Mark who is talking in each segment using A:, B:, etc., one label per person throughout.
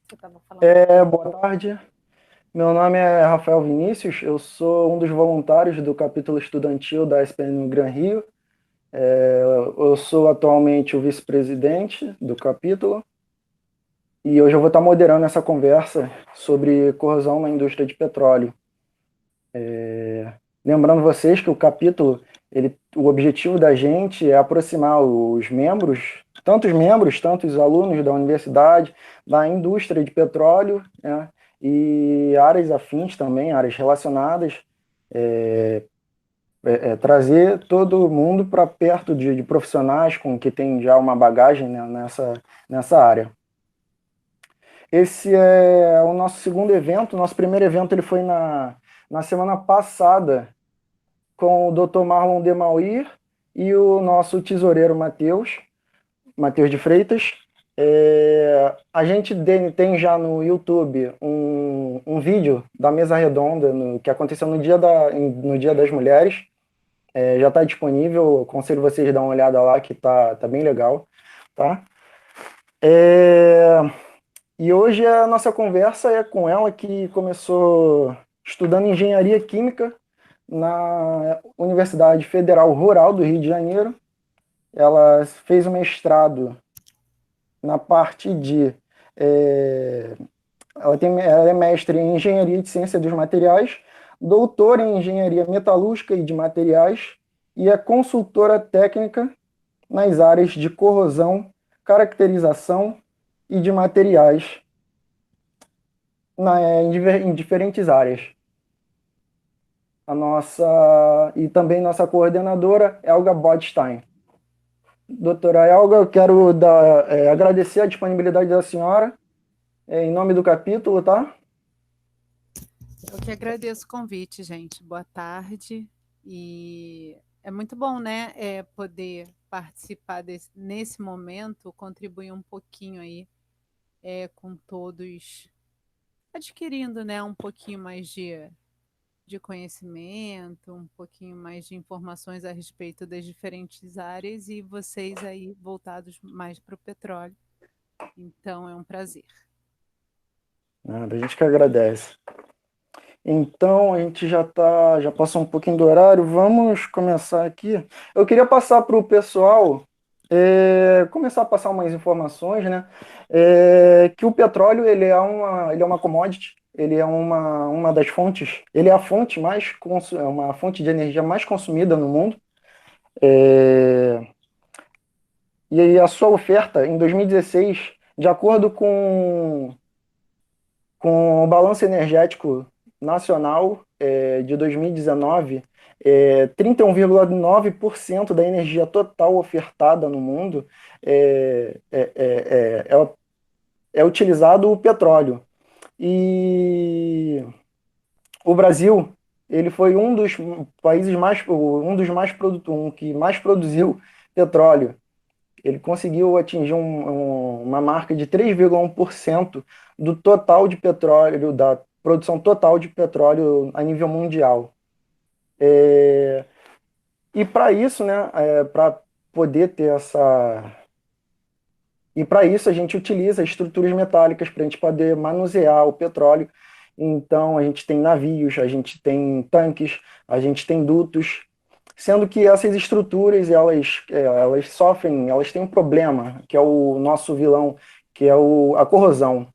A: Você estava falando.
B: Boa tarde. Meu nome é Rafael Vinícius, eu sou um dos voluntários do capítulo estudantil da SPN no Gran Rio. Eu sou atualmente o vice-presidente do capítulo e hoje eu vou estar moderando essa conversa sobre corrosão na indústria de petróleo. Lembrando vocês que o capítulo, o objetivo da gente é aproximar os membros, tanto os alunos da universidade, da indústria de petróleo, né, e áreas afins também, áreas relacionadas, trazer todo mundo para perto de profissionais com que tem já uma bagagem, né, nessa área. Esse é o nosso segundo evento. Nosso primeiro evento ele foi na semana passada, com o Dr. Marlon Demauir e o nosso tesoureiro Matheus de Freitas. A gente tem já no YouTube um vídeo da mesa redonda que aconteceu no dia das Mulheres. Já está disponível, aconselho vocês a dar uma olhada lá, que tá bem legal. Tá? É, e hoje a nossa conversa é com ela, que começou estudando engenharia química na Universidade Federal Rural do Rio de Janeiro. Ela fez um mestrado na parte de. é, ela é mestre em engenharia de ciência dos materiais, doutora em engenharia metalúrgica e de materiais, e é consultora técnica nas áreas de corrosão, caracterização e de materiais em diferentes áreas. E também nossa coordenadora, Elga Bodstein. Doutora Elga, eu quero agradecer a disponibilidade da senhora, em nome do capítulo, tá?
A: Eu que agradeço o convite, gente. Boa tarde. E é muito bom, né, poder participar nesse momento, contribuir um pouquinho aí com todos, adquirindo, né, um pouquinho mais de conhecimento, um pouquinho mais de informações a respeito das diferentes áreas e vocês aí voltados mais para o petróleo. Então, é um prazer.
B: A gente que agradece. Então, a gente já passou um pouquinho do horário, vamos começar aqui. Eu queria passar para o pessoal, começar a passar umas informações, né? Que o petróleo ele é uma commodity, ele é uma das fontes, ele é a fonte é uma fonte de energia mais consumida no mundo. É, e aí a sua oferta em 2016, de acordo com o balanço energético nacional de 2019, 31,9% da energia total ofertada no mundo é, é, é, é, é utilizado o petróleo. E o Brasil, ele foi um dos países um que mais produziu petróleo. Ele conseguiu atingir uma marca de 3,1% do total de petróleo, da produção total de petróleo a nível mundial. E para isso, né, para poder ter essa. E para isso a gente utiliza estruturas metálicas para a gente poder manusear o petróleo. Então a gente tem navios, a gente tem tanques, a gente tem dutos, sendo que essas estruturas elas sofrem, elas têm um problema, que é o nosso vilão, que é a corrosão.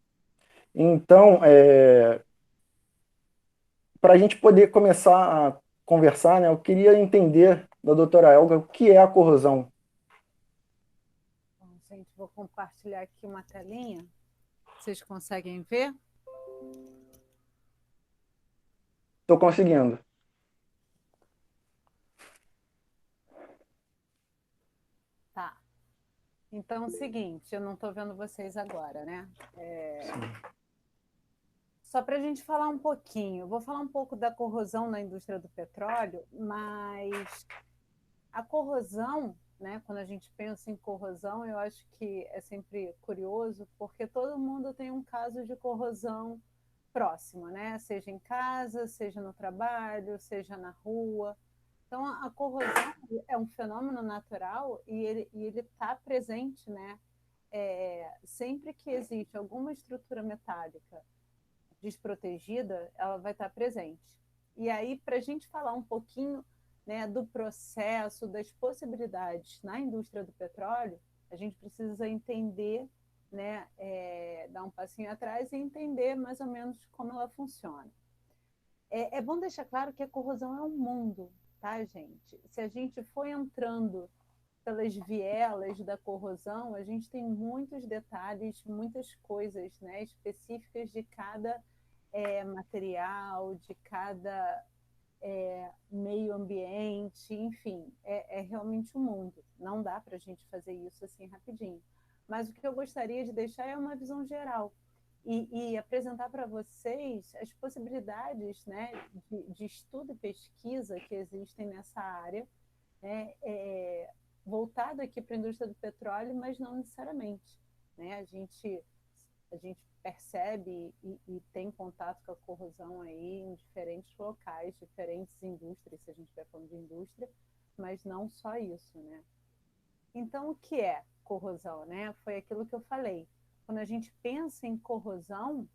B: Então, para a gente poder começar a conversar, né, eu queria entender da doutora Elga o que é a corrosão.
A: Bom, gente, vou compartilhar aqui uma telinha. Vocês conseguem ver?
B: Estou conseguindo.
A: Tá. Então, é o seguinte, eu não estou vendo vocês agora, né? Só para a gente falar um pouquinho, eu vou falar um pouco da corrosão na indústria do petróleo, mas a corrosão, né, quando a gente pensa em corrosão, eu acho que é sempre curioso, porque todo mundo tem um caso de corrosão próximo, né? Seja em casa, seja no trabalho, seja na rua. Então, a corrosão é um fenômeno natural e ele está presente, né, sempre que existe alguma estrutura metálica desprotegida, ela vai estar presente. E aí, para a gente falar um pouquinho, né, do processo, das possibilidades na indústria do petróleo, a gente precisa entender, né, dar um passinho atrás e entender mais ou menos como ela funciona. É bom deixar claro que a corrosão é um mundo, tá, gente? Se a gente for entrando pelas vielas da corrosão, a gente tem muitos detalhes, muitas coisas, né, específicas de cada material, de cada meio ambiente, enfim, é realmente um mundo. Não dá para a gente fazer isso assim rapidinho. Mas o que eu gostaria de deixar é uma visão geral e apresentar para vocês as possibilidades, né, de estudo e pesquisa que existem nessa área, né, voltado aqui para a indústria do petróleo, mas não necessariamente. Né? A gente percebe e tem contato com a corrosão aí em diferentes locais, diferentes indústrias, se a gente estiver falando de indústria, mas não só isso, né? Então, o que é corrosão, né? Foi aquilo que eu falei. Quando a gente pensa em corrosão,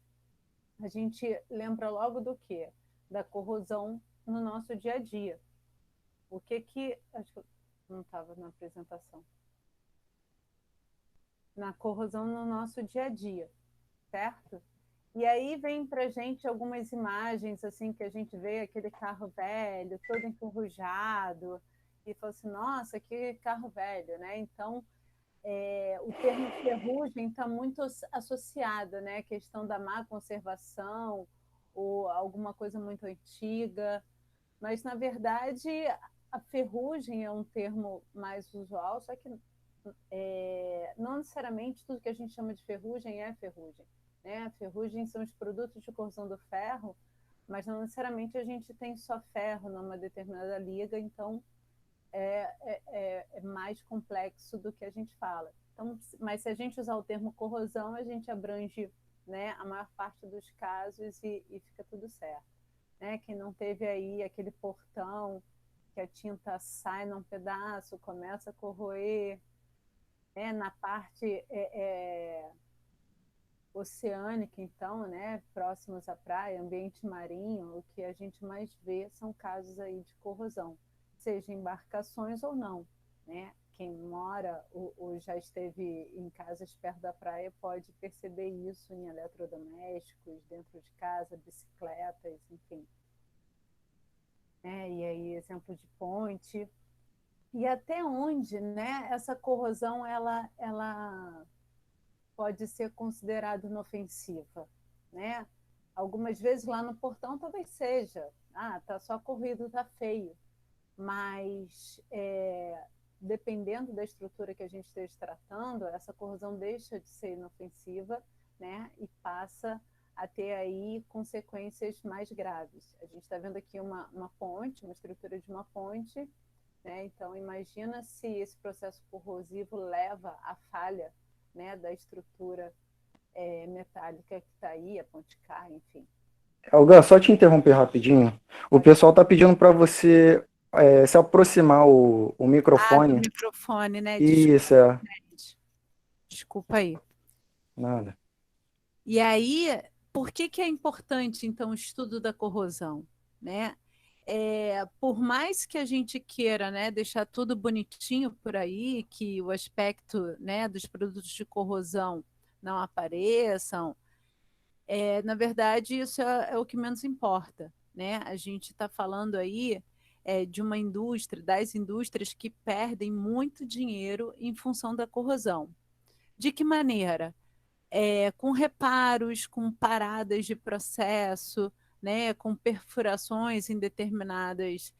A: a gente lembra logo do quê? Da corrosão no nosso dia a dia. O que acho que não estava na apresentação. Na corrosão no nosso dia a dia, certo? E aí vem para a gente algumas imagens assim que a gente vê aquele carro velho, todo enferrujado, e fala assim, nossa, que carro velho, né? Então, o termo ferrugem está muito associado, né? A questão da má conservação ou alguma coisa muito antiga, mas na verdade a ferrugem é um termo mais usual, só que não necessariamente tudo que a gente chama de ferrugem é ferrugem. Né? A ferrugem são os produtos de corrosão do ferro, mas não necessariamente a gente tem só ferro numa determinada liga, então é mais complexo do que a gente fala. Então, mas se a gente usar o termo corrosão, a gente abrange, né, a maior parte dos casos e fica tudo certo. Né? Quem não teve aí aquele portão que a tinta sai num pedaço, começa a corroer, na parte oceânica, então, né, próximos à praia, ambiente marinho, o que a gente mais vê são casos aí de corrosão, seja embarcações ou não, né? Quem mora ou já esteve em casas perto da praia pode perceber isso em eletrodomésticos, dentro de casa, bicicletas, enfim. E aí, exemplo de ponte. E até onde, né, essa corrosão ela pode ser considerada inofensiva, né? Algumas vezes lá no portão talvez seja, tá só corrido, tá feio, mas dependendo da estrutura que a gente esteja tratando, essa corrosão deixa de ser inofensiva, né? E passa a ter aí consequências mais graves. A gente está vendo aqui uma ponte, uma estrutura de uma ponte, né? Então imagina se esse processo corrosivo leva à falha, né, da estrutura metálica que está aí, a ponte K, enfim.
B: Olga, só te interromper rapidinho. O pessoal está pedindo para você se aproximar o
A: Do
B: microfone.
A: microfone, né?
B: Isso,
A: Desculpa, gente. Desculpa aí.
B: Nada.
A: E aí, por que é importante, então, o estudo da corrosão? Né? Por mais que a gente queira, né, deixar tudo bonitinho por aí, que o aspecto, né, dos produtos de corrosão não apareçam, na verdade, isso é o que menos importa. Né? A gente está falando aí de uma indústria, das indústrias que perdem muito dinheiro em função da corrosão. De que maneira? Com reparos, com paradas de processo, né, com perfurações em determinados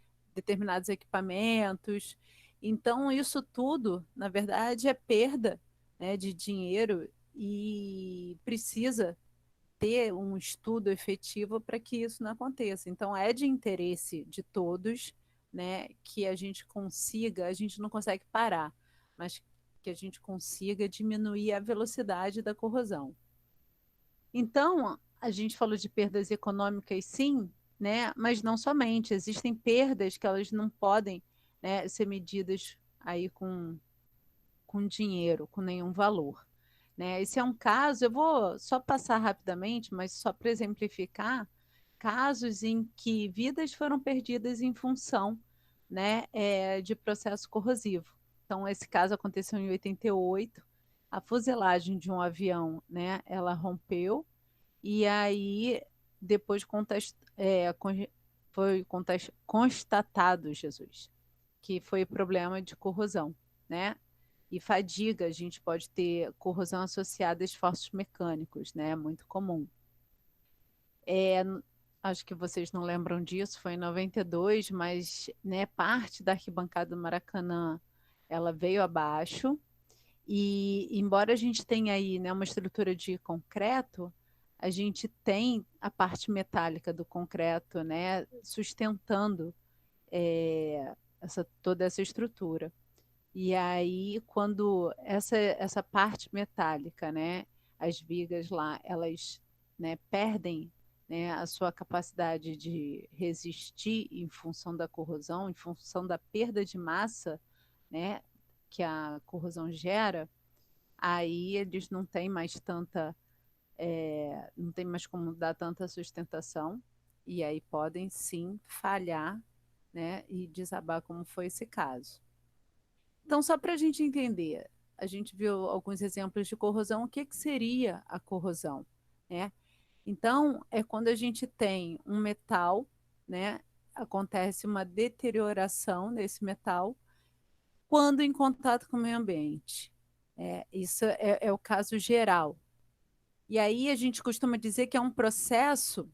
A: equipamentos. Então, isso tudo, na verdade, é perda, né, de dinheiro e precisa ter um estudo efetivo para que isso não aconteça. Então, é de interesse de todos, né, que a gente consiga, a gente não consegue parar, mas que a gente consiga diminuir a velocidade da corrosão. Então, a gente falou de perdas econômicas, sim, né, mas não somente. Existem perdas que elas não podem, né, ser medidas aí com dinheiro, com nenhum valor. né? Esse é um caso, eu vou só passar rapidamente, mas só para exemplificar, casos em que vidas foram perdidas em função, né, de processo corrosivo. Então, esse caso aconteceu em 88, a fuselagem de um avião, né, ela rompeu, e aí depois foi constatado, Jesus, que foi problema de corrosão, né? E fadiga, a gente pode ter corrosão associada a esforços mecânicos, né? Muito comum. Acho que vocês não lembram disso, foi em 92, mas né, parte da arquibancada do Maracanã ela veio abaixo. E embora a gente tenha aí né, uma estrutura de concreto, a gente tem a parte metálica do concreto né, sustentando toda essa estrutura. E aí, quando essa parte metálica, né, as vigas lá, elas né, perdem né, a sua capacidade de resistir em função da corrosão, em função da perda de massa né, que a corrosão gera, aí eles não têm mais não tem mais como dar tanta sustentação, e aí podem sim falhar né, e desabar, como foi esse caso. Então, só para a gente entender, a gente viu alguns exemplos de corrosão. O que, que seria a corrosão? Né? Então, é quando a gente tem um metal, né? Acontece uma deterioração desse metal quando em contato com o meio ambiente. Isso é o caso geral. E aí a gente costuma dizer que é um processo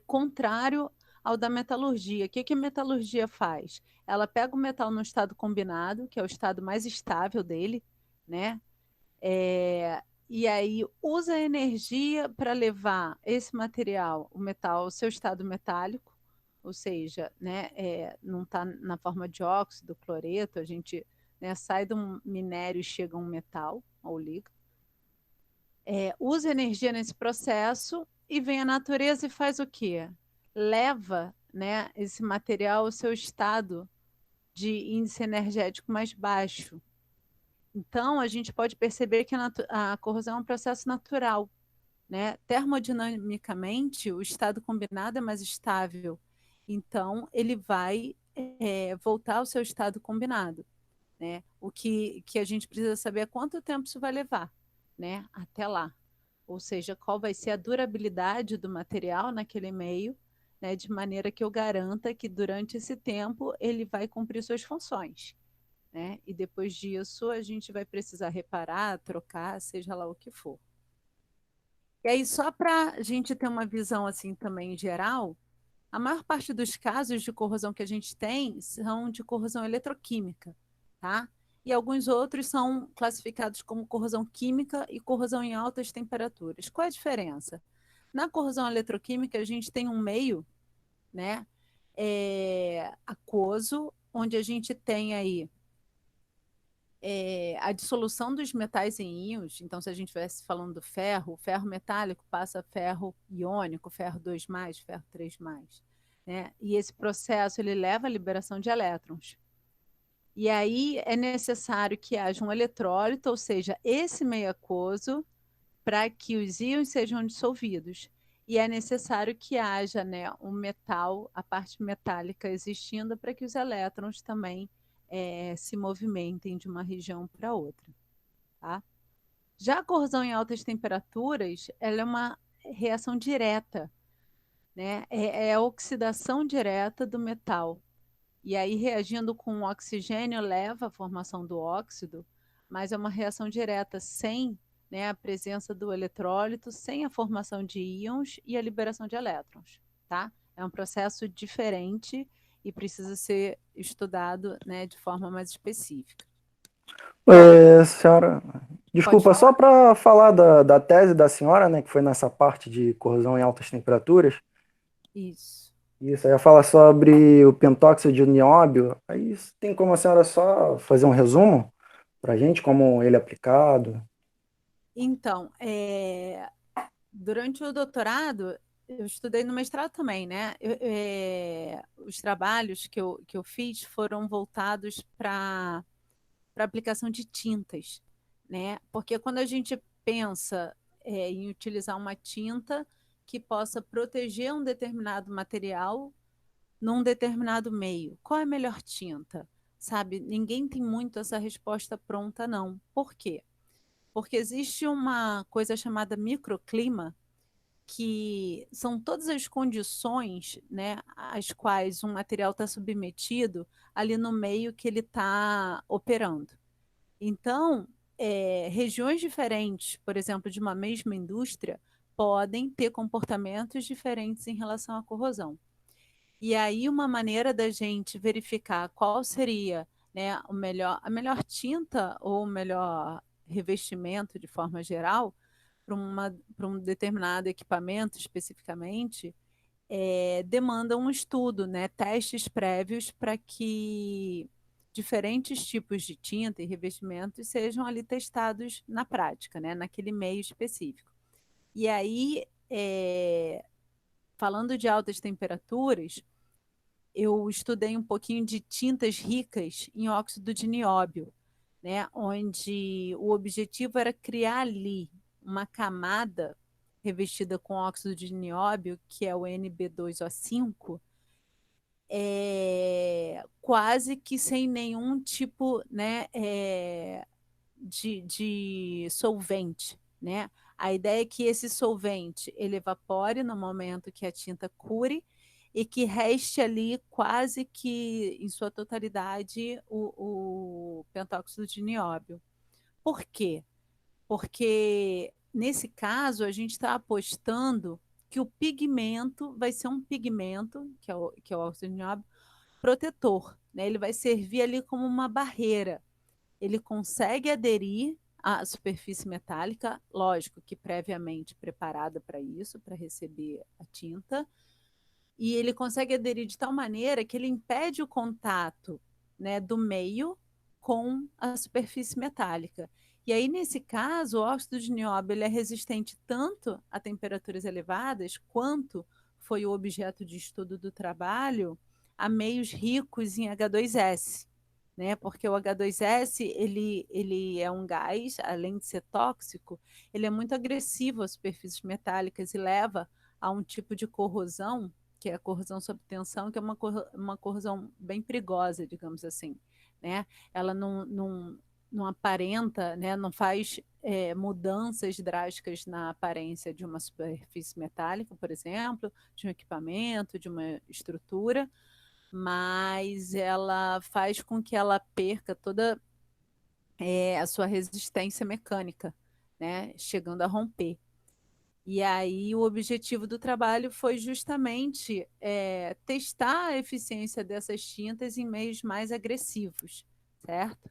A: contrário ao da metalurgia. O que, que a metalurgia faz? Ela pega o metal no estado combinado, que é o estado mais estável dele, né? E aí usa a energia para levar esse material, o metal, ao seu estado metálico, ou seja, né, não está na forma de óxido, cloreto, a gente né, sai de um minério e chega a um metal, ou liga. Usa energia nesse processo e vem a natureza e faz o quê? Leva né, esse material ao seu estado de índice energético mais baixo. Então, a gente pode perceber que a corrosão é um processo natural. Né? Termodinamicamente, o estado combinado é mais estável. Então, ele vai voltar ao seu estado combinado. Né? O que a gente precisa saber é quanto tempo isso vai levar né? Até lá. Ou seja, qual vai ser a durabilidade do material naquele meio, né? De maneira que eu garanta que durante esse tempo ele vai cumprir suas funções. Né? E depois disso a gente vai precisar reparar, trocar, seja lá o que for. E aí, só para a gente ter uma visão assim também geral, a maior parte dos casos de corrosão que a gente tem são de corrosão eletroquímica, tá? E alguns outros são classificados como corrosão química e corrosão em altas temperaturas. Qual é a diferença? Na corrosão eletroquímica, a gente tem um meio, né, aquoso, onde a gente tem aí a dissolução dos metais em íons. Então, se a gente estivesse falando do ferro, o ferro metálico passa a ferro iônico, ferro 2+, ferro 3+. Né? E esse processo ele leva à liberação de elétrons. E aí é necessário que haja um eletrólito, ou seja, esse meio aquoso, para que os íons sejam dissolvidos. E é necessário que haja né, um metal, a parte metálica existindo, para que os elétrons também se movimentem de uma região para outra. Tá? Já a corrosão em altas temperaturas, ela é uma reação direta, né? É a oxidação direta do metal. E aí, reagindo com o oxigênio, leva à formação do óxido, mas é uma reação direta, sem né, a presença do eletrólito, sem a formação de íons e a liberação de elétrons. Tá? É um processo diferente e precisa ser estudado né, de forma mais específica.
B: Senhora,
A: Pode
B: desculpa, só
A: falar?
B: para falar da tese da senhora, né, que foi nessa parte de corrosão em altas temperaturas.
A: Isso.
B: Isso, aí fala sobre o pentóxido de nióbio. Aí tem como a senhora só fazer um resumo para a gente, como ele é aplicado?
A: Então, durante o doutorado, eu estudei no mestrado também, né? Os trabalhos que eu fiz foram voltados para aplicação de tintas, né? Porque quando a gente pensa em utilizar uma tinta que possa proteger um determinado material num determinado meio, qual é a melhor tinta? Sabe, ninguém tem muito essa resposta pronta, não. Por quê? Porque existe uma coisa chamada microclima, que são todas as condições, né, às quais um material está submetido ali no meio que ele está operando. Então, regiões diferentes, por exemplo, de uma mesma indústria, podem ter comportamentos diferentes em relação à corrosão. E aí, uma maneira da gente verificar qual seria, né, a melhor tinta ou o melhor revestimento, de forma geral, para um determinado equipamento especificamente, demanda um estudo, né, testes prévios para que diferentes tipos de tinta e revestimentos sejam ali testados na prática, né, naquele meio específico. E aí, falando de altas temperaturas, eu estudei um pouquinho de tintas ricas em óxido de nióbio, né, onde o objetivo era criar ali uma camada revestida com óxido de nióbio, que é o NB2O5, quase que sem nenhum tipo, né, de solvente, né? A ideia é que esse solvente ele evapore no momento que a tinta cure e que reste ali quase que em sua totalidade o pentóxido de nióbio. Por quê? Porque nesse caso a gente está apostando que o pigmento vai ser um pigmento, que é o óxido de nióbio, protetor, né? Ele vai servir ali como uma barreira. Ele consegue aderir à superfície metálica, lógico que previamente preparada para isso, para receber a tinta, e ele consegue aderir de tal maneira que ele impede o contato, né, do meio com a superfície metálica. E aí, nesse caso, o óxido de nióbio ele é resistente tanto a temperaturas elevadas, quanto foi o objeto de estudo do trabalho, a meios ricos em H2S, né? Porque o H2S ele é um gás, além de ser tóxico, ele é muito agressivo às superfícies metálicas e leva a um tipo de corrosão, que é a corrosão sob tensão, que é uma corrosão bem perigosa, digamos assim, né? Ela não aparenta, né? Não faz mudanças drásticas na aparência de uma superfície metálica, por exemplo, de um equipamento, de uma estrutura, mas ela faz com que ela perca toda a sua resistência mecânica, né? Chegando a romper. E aí o objetivo do trabalho foi justamente testar a eficiência dessas tintas em meios mais agressivos, certo?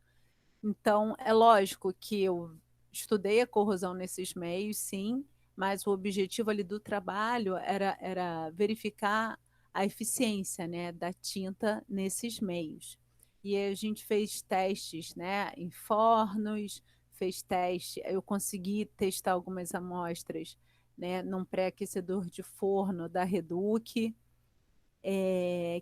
A: Então, é lógico que eu estudei a corrosão nesses meios, sim, mas o objetivo ali do trabalho era verificar a eficiência, né, da tinta nesses meios. E a gente fez testes, né, em fornos, fez teste, eu consegui testar algumas amostras, né, num pré-aquecedor de forno da Reduc,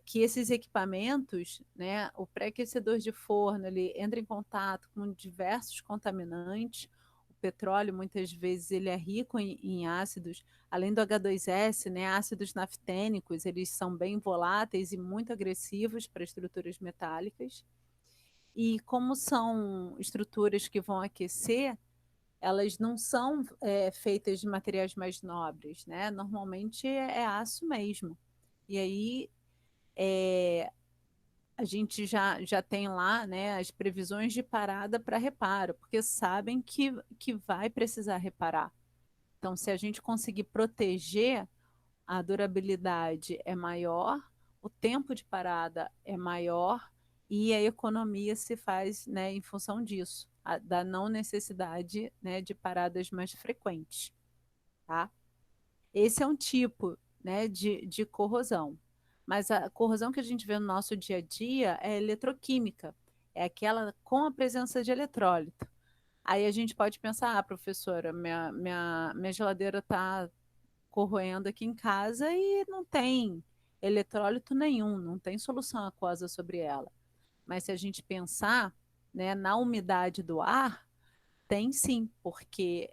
A: que esses equipamentos, né, o pré-aquecedor de forno, ele entra em contato com diversos contaminantes. O petróleo, muitas vezes, ele é rico em ácidos, além do H2S, né, ácidos naftênicos, eles são bem voláteis e muito agressivos para estruturas metálicas. E como são estruturas que vão aquecer, elas não são feitas de materiais mais nobres, né? Normalmente é aço mesmo. E aí é, a gente já tem lá, né, as previsões de parada para reparo, porque sabem que vai precisar reparar. Então, se a gente conseguir proteger, a durabilidade é maior, o tempo de parada é maior e a economia se faz, né, em função disso, da não necessidade, né, de paradas mais frequentes, tá? Esse é um tipo, né, de corrosão. Mas a corrosão que a gente vê no nosso dia a dia é eletroquímica, é aquela com a presença de eletrólito. Aí a gente pode pensar, ah, professora, minha geladeira está corroendo aqui em casa e não tem eletrólito nenhum, não tem solução aquosa sobre ela. Mas se a gente pensar, né, na umidade do ar, Tem sim, porque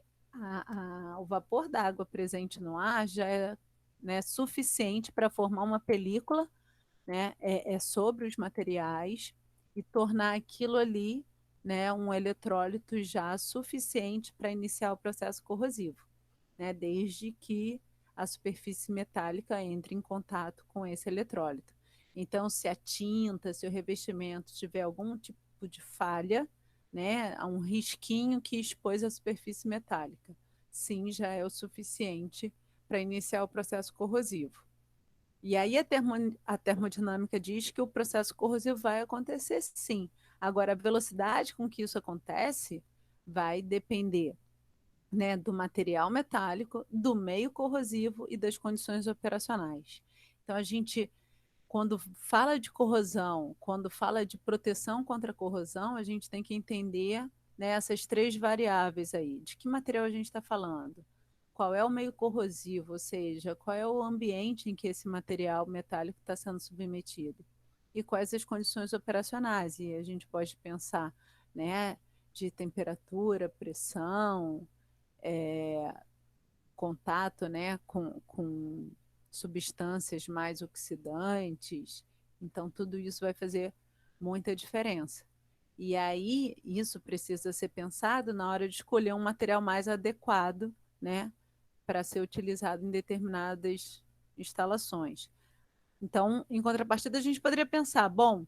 A: o vapor d'água presente no ar já é, né, suficiente para formar uma película, né, sobre os materiais e tornar aquilo ali, né, um eletrólito já suficiente para iniciar o processo corrosivo, né, desde que a superfície metálica entre em contato com esse eletrólito. Então, se a tinta, se o revestimento tiver algum tipo de falha, né, há um risquinho que expôs a superfície metálica, sim, já é o suficiente para iniciar o processo corrosivo. E aí a termodinâmica diz que o processo corrosivo vai acontecer sim. Agora, a velocidade com que isso acontece vai depender, né, do material metálico, do meio corrosivo e das condições operacionais. Então, a gente, quando fala de corrosão, quando fala de proteção contra a corrosão, a gente tem que entender, né, essas três variáveis aí. De que material a gente está falando? Qual é o meio corrosivo, ou seja, qual é o ambiente em que esse material metálico está sendo submetido? E quais as condições operacionais? E a gente pode pensar, né, de temperatura, pressão, é, contato, né, com substâncias mais oxidantes. Então, tudo isso vai fazer muita diferença. E aí, isso precisa ser pensado na hora de escolher um material mais adequado, né, para ser utilizado em determinadas instalações. Então, em contrapartida, a gente poderia pensar, bom,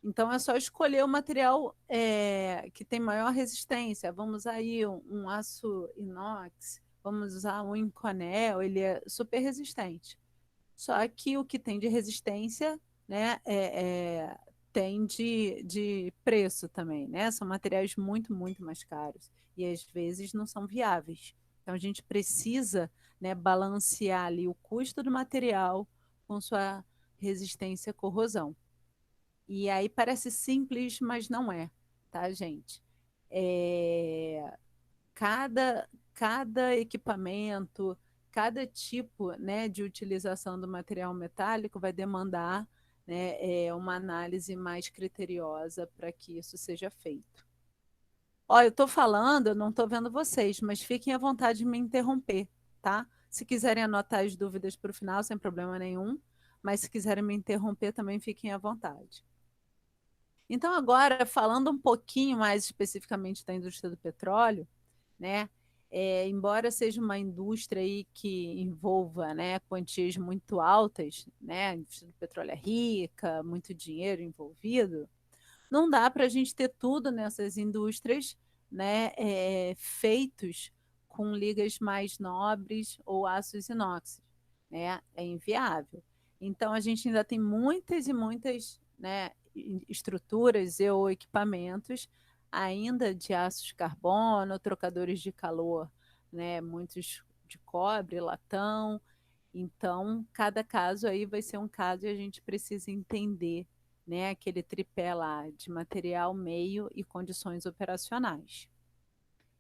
A: então é só escolher o material que tem maior resistência. Vamos aí um aço inox, vamos usar um Inconel, ele é super resistente. Só que o que tem de resistência, né, tem de preço também, né? São materiais muito, muito mais caros e às vezes não são viáveis. Então a gente precisa, né, balancear ali o custo do material com sua resistência à corrosão. E aí parece simples, mas não é, tá, gente? É, cada equipamento, cada tipo, né, de utilização do material metálico vai demandar, né, uma análise mais criteriosa para que isso seja feito. Ó, eu estou falando, eu não estou vendo vocês, mas fiquem à vontade de me interromper, tá? Se quiserem anotar as dúvidas para o final, sem problema nenhum, mas se quiserem me interromper, também fiquem à vontade. Então, agora, falando um pouquinho mais especificamente da indústria do petróleo, né? Embora seja uma indústria aí que envolva, né, quantias muito altas, né? A indústria do petróleo é rica, muito dinheiro envolvido, não dá para a gente ter tudo nessas indústrias, né, feitos com ligas mais nobres ou aços inox, né? É inviável. Então a gente ainda tem muitas e muitas, né, estruturas e ou equipamentos ainda de aços carbono, trocadores de calor, né, muitos de cobre, latão. Então, cada caso aí vai ser um caso e a gente precisa entender, né, aquele tripé lá de material, meio e condições operacionais.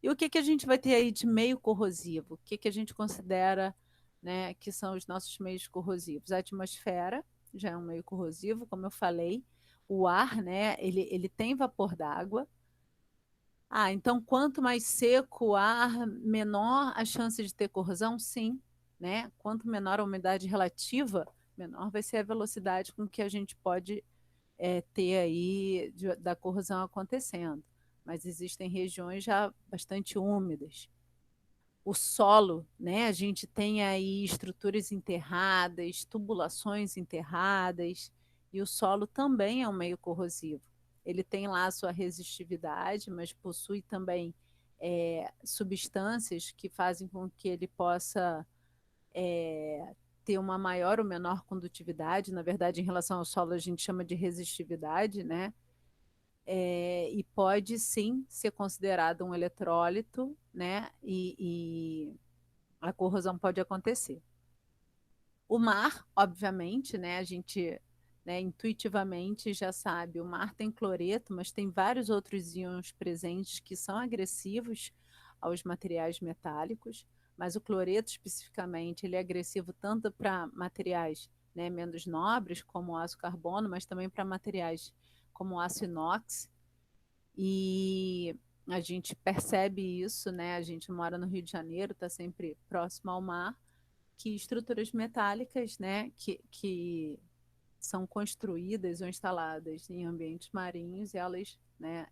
A: E o que, que a gente vai ter aí de meio corrosivo? O que, que a gente considera, né, que são os nossos meios corrosivos? A atmosfera já é um meio corrosivo, como eu falei. O ar, né, ele tem vapor d'água. Ah, então quanto mais seco o ar, menor a chance de ter corrosão? Sim, né? Quanto menor a umidade relativa, menor vai ser a velocidade com que a gente pode ter aí da corrosão acontecendo. Mas existem regiões já bastante úmidas. O solo, né? A gente tem aí estruturas enterradas, tubulações enterradas, e o solo também é um meio corrosivo. Ele tem lá a sua resistividade, mas possui também substâncias que fazem com que ele possa ter uma maior ou menor condutividade. Na verdade, em relação ao solo, a gente chama de resistividade, né? E pode sim ser considerado um eletrólito, né? E a corrosão pode acontecer. O mar, obviamente, né? A gente, né, intuitivamente já sabe, o mar tem cloreto, mas tem vários outros íons presentes que são agressivos aos materiais metálicos, mas o cloreto especificamente, ele é agressivo tanto para materiais, né, menos nobres, como o aço carbono, mas também para materiais como o aço inox. E A gente percebe isso, né? A gente mora no Rio de Janeiro, está sempre próximo ao mar, que estruturas metálicas, né, que são construídas ou instaladas em ambientes marinhos, elas, né,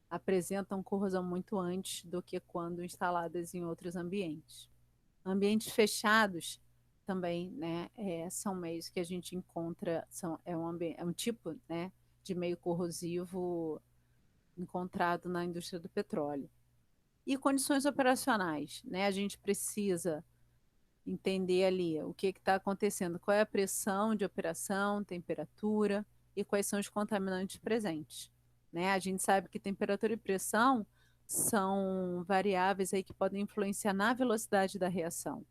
A: apresentam corrosão muito antes do que quando instaladas em outros ambientes. Ambientes fechados também, né, são meios que a gente encontra, é um tipo, né, de meio corrosivo encontrado na indústria do petróleo. E condições operacionais, né? A gente precisa entender ali o que está acontecendo, qual é a pressão de operação, temperatura e quais são os contaminantes presentes. Né? A gente sabe que temperatura e pressão são variáveis aí que podem influenciar na velocidade da reação.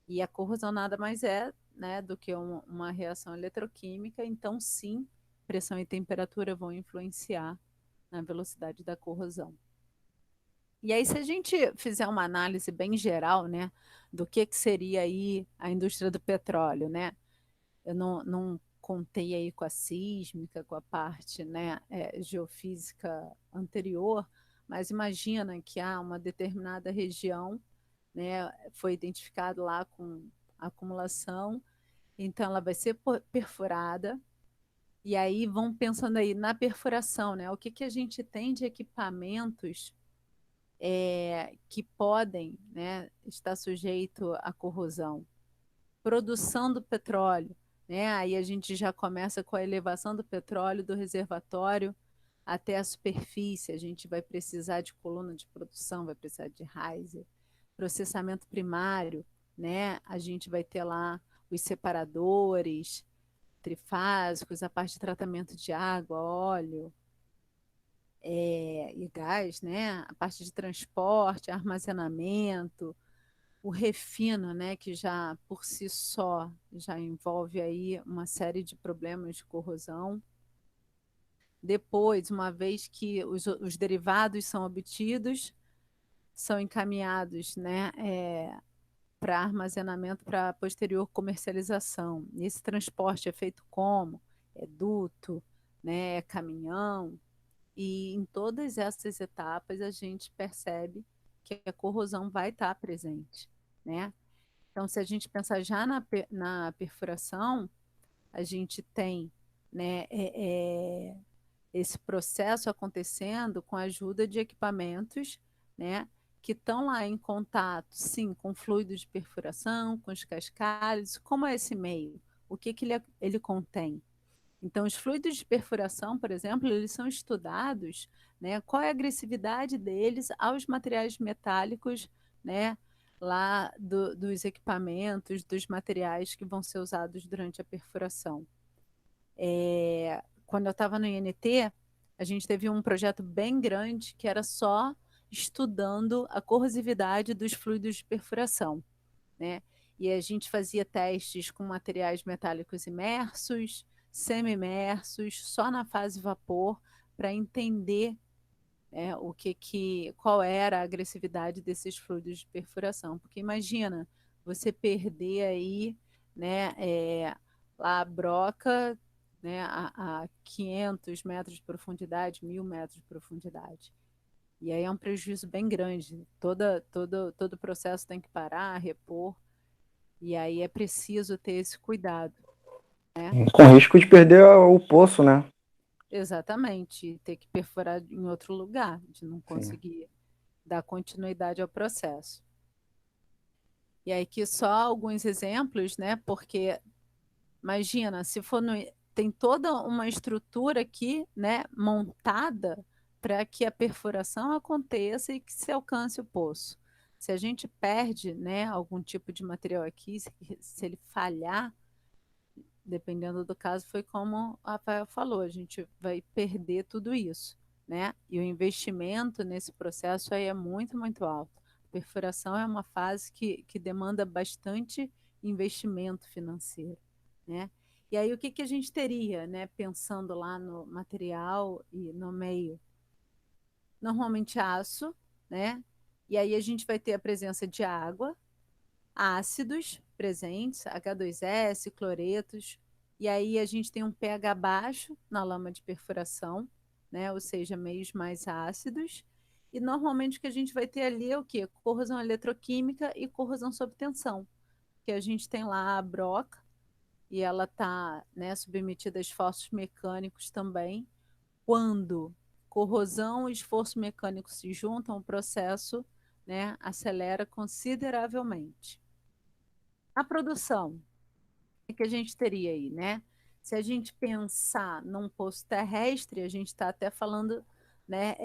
A: E a corrosão nada mais é, né, do que uma reação eletroquímica, então sim, pressão e temperatura vão influenciar na velocidade da corrosão. E aí, se a gente fizer uma análise bem geral, né, do que seria aí a indústria do petróleo, né? Eu não contei aí com a sísmica, com a parte, né, geofísica anterior, mas imagina que há uma determinada região, né, foi identificado lá com acumulação, então ela vai ser perfurada, e aí vão pensando aí na perfuração, né? O que a gente tem de equipamentos que podem, né, estar sujeito à corrosão. Produção do petróleo, né? Aí a gente já começa com a elevação do petróleo do reservatório até a superfície. A gente vai precisar de coluna de produção, vai precisar de riser, processamento primário, né? A gente vai ter lá os separadores trifásicos, a parte de tratamento de água, óleo, e gás, né? A parte de transporte, armazenamento, o refino, né? Que já por si só já envolve aí uma série de problemas de corrosão. Depois, uma vez que os derivados são obtidos, são encaminhados, né? Para armazenamento para posterior comercialização. E esse transporte é feito como? É duto, né? É caminhão. E em todas essas etapas a gente percebe que a corrosão vai estar presente, né? Então, se a gente pensar já na perfuração, a gente tem, né, esse processo acontecendo com a ajuda de equipamentos, né, que estão lá em contato, sim, com fluidos de perfuração, com os cascalhos. Como é esse meio? O que ele contém? Então, os fluidos de perfuração, por exemplo, eles são estudados, né, qual é a agressividade deles aos materiais metálicos, né, lá dos equipamentos, dos materiais que vão ser usados durante a perfuração. Quando eu estava no INT, a gente teve um projeto bem grande que era só estudando a corrosividade dos fluidos de perfuração, né? E a gente fazia testes com materiais metálicos imersos, semi-imersos, só na fase vapor, para entender qual era a agressividade desses fluidos de perfuração. Porque imagina você perder aí, né, lá a broca, né, a 500 metros de profundidade, 1.000 metros de profundidade. E aí é um prejuízo bem grande. Todo o processo tem que parar, repor. E aí é preciso ter esse cuidado, né?
B: Com risco de perder o poço, né?
A: Exatamente. Ter que perfurar em outro lugar, de não
B: Sim.
A: conseguir dar continuidade ao processo. E aí que só alguns exemplos, né? Porque imagina, se for tem toda uma estrutura aqui, né, montada para que a perfuração aconteça e que se alcance o poço. Se a gente perde, né, algum tipo de material aqui, se ele falhar, dependendo do caso, foi como a Rafael falou, a gente vai perder tudo isso, né? E o investimento nesse processo aí é muito, muito alto. A perfuração é uma fase que demanda bastante investimento financeiro, né? E aí o que a gente teria, né? Pensando lá no material e no meio, normalmente aço, né? E aí a gente vai ter a presença de água, ácidos presentes, H2S, cloretos, e aí a gente tem um pH baixo na lama de perfuração, né? Ou seja, meios mais ácidos. E normalmente o que a gente vai ter ali é o quê? Corrosão eletroquímica e corrosão sob tensão, que a gente tem lá a broca, e ela está, né, submetida a esforços mecânicos também. Quando corrosão e esforço mecânico se juntam, o processo, né, acelera consideravelmente. A produção, o que a gente teria aí, né? Se a gente pensar num poço terrestre, a gente está até falando, né,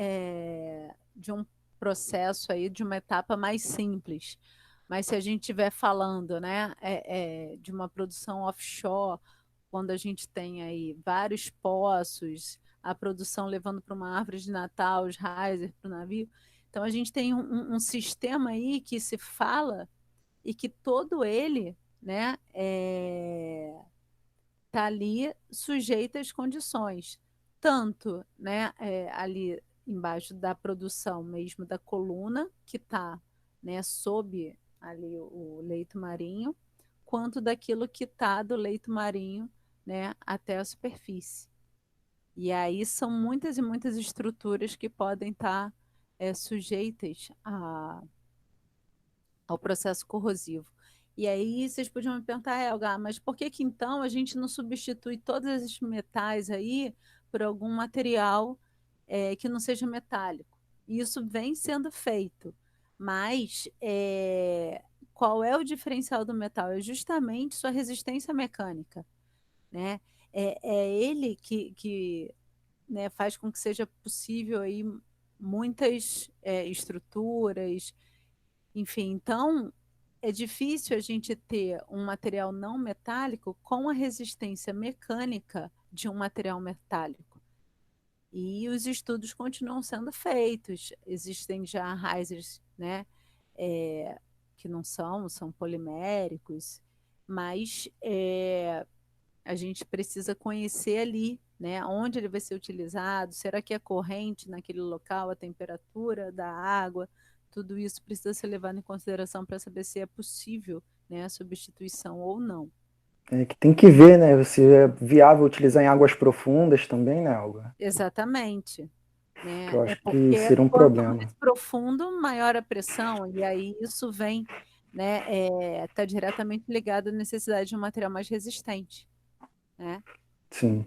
A: de um processo aí, de uma etapa mais simples. Mas se a gente estiver falando, né, de uma produção offshore, quando a gente tem aí vários poços, a produção levando para uma árvore de Natal, os riser para o navio, então a gente tem um sistema aí que se fala e que todo ele, né, está ali sujeito às condições, tanto, né, ali embaixo da produção mesmo da coluna, que está, né, sob ali o leito marinho, quanto daquilo que está do leito marinho, né, até a superfície. E aí são muitas e muitas estruturas que podem estar sujeitas ao processo corrosivo. E aí vocês podiam me perguntar, Helga, mas por que que então a gente não substitui todos esses metais aí por algum material que não seja metálico? E isso vem sendo feito, mas qual é o diferencial do metal? É justamente sua resistência mecânica, né? É ele que né, faz com que seja possível aí muitas estruturas, enfim. Então, é difícil a gente ter um material não metálico com a resistência mecânica de um material metálico. E os estudos continuam sendo feitos. Existem já risers, né, que não são poliméricos, mas a gente precisa conhecer ali, né, onde ele vai ser utilizado, será que é corrente naquele local, a temperatura da água, tudo isso precisa ser levado em consideração para saber se é possível, né, a substituição ou não.
B: É que tem que ver, né, se é viável utilizar em águas profundas também, né, Alga?
A: Exatamente.
B: Que
A: Né?
B: eu
A: É
B: acho que
A: porque
B: seria um
A: quanto
B: problema.
A: mais profundo, maior a pressão, e aí isso vem, né, tá diretamente ligado à necessidade de um material mais resistente, né?
B: Sim.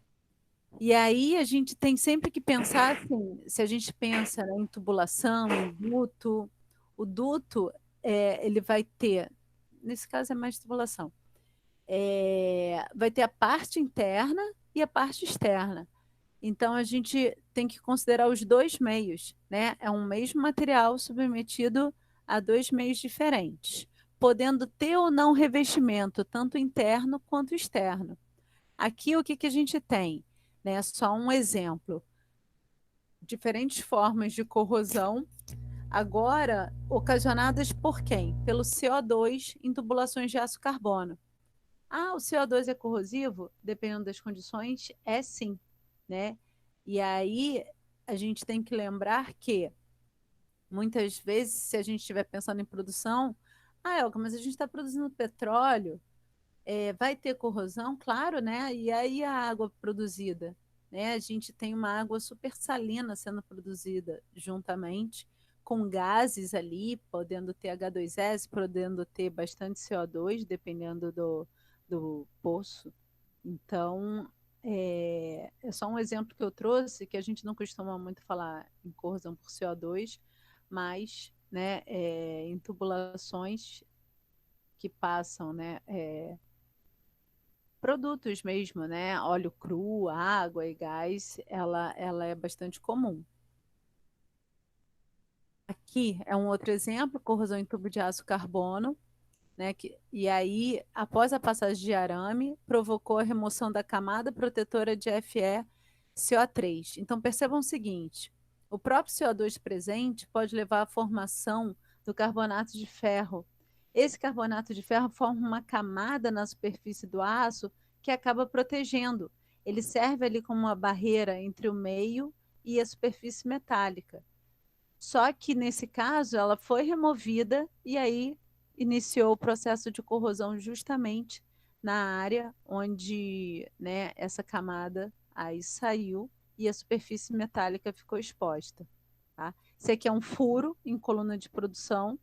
A: E aí a gente tem sempre que pensar assim, se a gente pensa, né, em tubulação, em duto, o duto ele vai ter, nesse caso é mais tubulação, vai ter a parte interna e a parte externa. Então a gente tem que considerar os dois meios, né? É um mesmo material submetido a dois meios diferentes, podendo ter ou não revestimento, tanto interno quanto externo. Aqui o que, que a gente tem? Né? Só um exemplo. Diferentes formas de corrosão, agora ocasionadas por quem? Pelo CO2 em tubulações de aço carbono. Ah, o CO2 é corrosivo? Dependendo das condições, é sim, né? E aí a gente tem que lembrar que muitas vezes, se a gente estiver pensando em produção, Elka, mas a gente está produzindo petróleo, vai ter corrosão? Claro, né? E aí a água produzida, né? A gente tem uma água super salina sendo produzida juntamente com gases ali, podendo ter H2S, podendo ter bastante CO2, dependendo do poço. Então, é só um exemplo que eu trouxe, que a gente não costuma muito falar em corrosão por CO2, mas né, em tubulações que passam, né, produtos mesmo, né, óleo cru, água e gás, ela é bastante comum. Aqui é um outro exemplo, corrosão em tubo de aço carbono, né, e aí, após a passagem de arame, provocou a remoção da camada protetora de FeCO3. Então, percebam o seguinte: o próprio CO2 presente pode levar à formação do carbonato de ferro. Esse carbonato de ferro forma uma camada na superfície do aço que acaba protegendo. Ele serve ali como uma barreira entre o meio e a superfície metálica. Só que nesse caso ela foi removida e aí iniciou o processo de corrosão justamente na área onde, né, essa camada aí saiu e a superfície metálica ficou exposta. Tá? Esse aqui é um furo em coluna de produção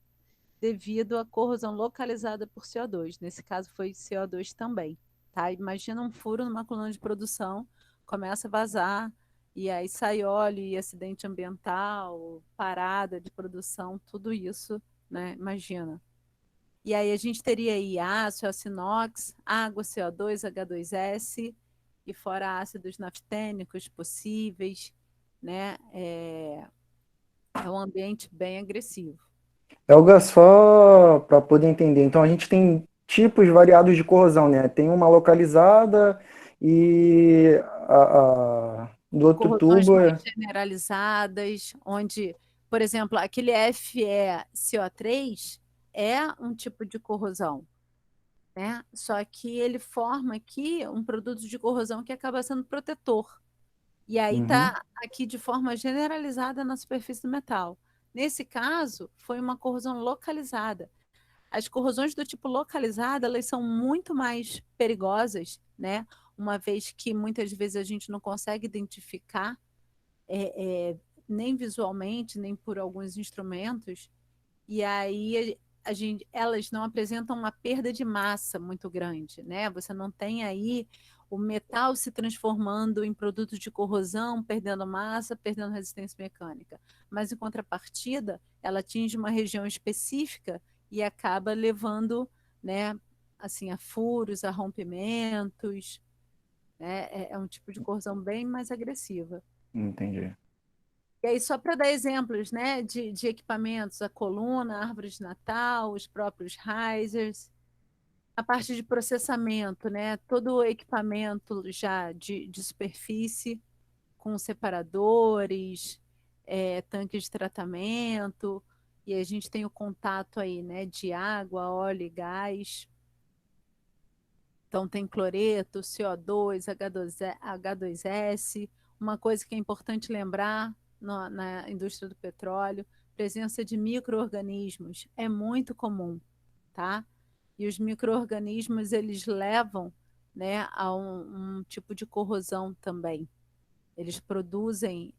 A: devido à corrosão localizada por CO2. Nesse caso foi CO2 também. Tá? Imagina um furo numa coluna de produção, começa a vazar, e aí sai óleo e acidente ambiental, parada de produção, tudo isso, né? Imagina. E aí a gente teria aí aço inox, água, CO2, H2S, e fora ácidos naftênicos possíveis, né? É um ambiente bem agressivo.
B: Elga, só para poder entender, então a gente tem tipos variados de corrosão, né? Tem uma localizada e do outro
A: Corrosões
B: tubo
A: mais
B: é...
A: generalizadas, onde, por exemplo, aquele FeCO3 é um tipo de corrosão, né? Só que ele forma aqui um produto de corrosão que acaba sendo protetor. E aí
B: Uhum,
A: está aqui de forma generalizada na superfície do metal. Nesse caso, foi uma corrosão localizada. As corrosões do tipo localizada, elas são muito mais perigosas, né? Uma vez que muitas vezes a gente não consegue identificar é, é, nem visualmente, nem por alguns instrumentos, e aí elas não apresentam uma perda de massa muito grande, né? Você não tem aí o metal se transformando em produto de corrosão, perdendo massa, perdendo resistência mecânica. Mas, em contrapartida, ela atinge uma região específica e acaba levando, né, assim, a furos, a rompimentos, né? É um tipo de corrosão bem mais agressiva.
B: entendi.
A: E aí, só para dar exemplos, né, de equipamentos, a coluna, a árvore de Natal, os próprios risers, a parte de processamento, né, todo o equipamento já de superfície, com separadores, tanques de tratamento, e a gente tem o contato aí, né, de água, óleo e gás. Então, tem cloreto, CO2, H2S. Uma coisa que é importante lembrar na indústria do petróleo, presença de micro-organismos é muito comum, tá? E os micro-organismos, eles levam, né, a um tipo de corrosão também. Eles produzem,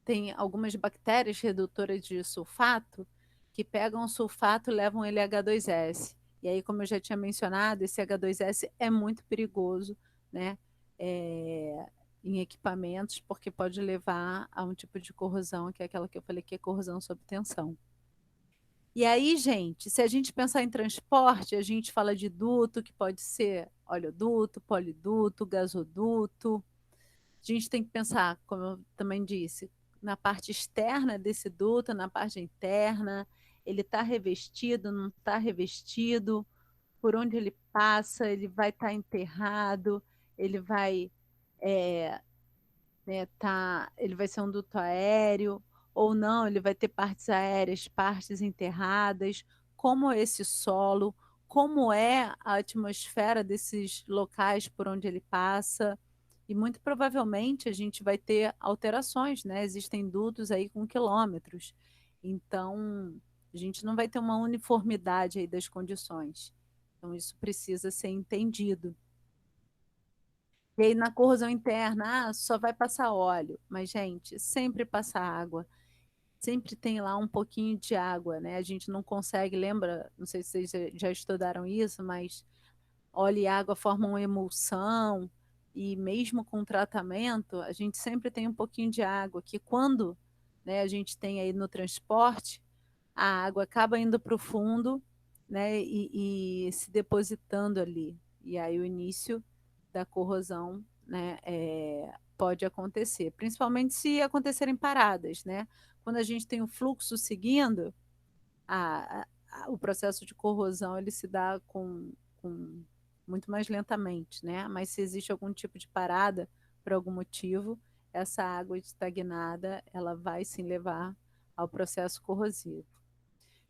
A: tem algumas bactérias redutoras de sulfato que pegam o sulfato e levam ele a H2S. E aí, como eu já tinha mencionado, esse H2S é muito perigoso, né? É, em equipamentos, porque pode levar a um tipo de corrosão, que é aquela que eu falei que é corrosão sob tensão. E aí, gente, se a gente pensar em transporte, a gente fala de duto, que pode ser oleoduto, poliduto, gasoduto. A gente tem que pensar, como eu também disse, na parte externa desse duto, na parte interna, ele está revestido, não está revestido, por onde ele passa, ele vai estar enterrado, ele vai ele vai ser um duto aéreo ou não, ele vai ter partes aéreas, partes enterradas, como é esse solo, como é a atmosfera desses locais por onde ele passa. E muito provavelmente a gente vai ter alterações, né? Existem dutos aí com quilômetros. Então, a gente não vai ter uma uniformidade aí das condições. Então, isso precisa ser entendido. E aí na corrosão interna, só vai passar óleo. Mas, gente, sempre passa água. Sempre tem lá um pouquinho de água, né? A gente não consegue, lembra? Não sei se vocês já estudaram isso, mas óleo e água formam uma emulsão. E mesmo com tratamento, a gente sempre tem um pouquinho de água, que quando, né, a gente tem aí no transporte, a água acaba indo para o fundo, né, e se depositando ali. E aí o início da corrosão, né, pode acontecer, principalmente se acontecerem paradas, né? Quando a gente tem o fluxo seguindo, o processo de corrosão ele se dá com muito mais lentamente, né? Mas se existe algum tipo de parada por algum motivo, essa água estagnada ela vai sim levar ao processo corrosivo.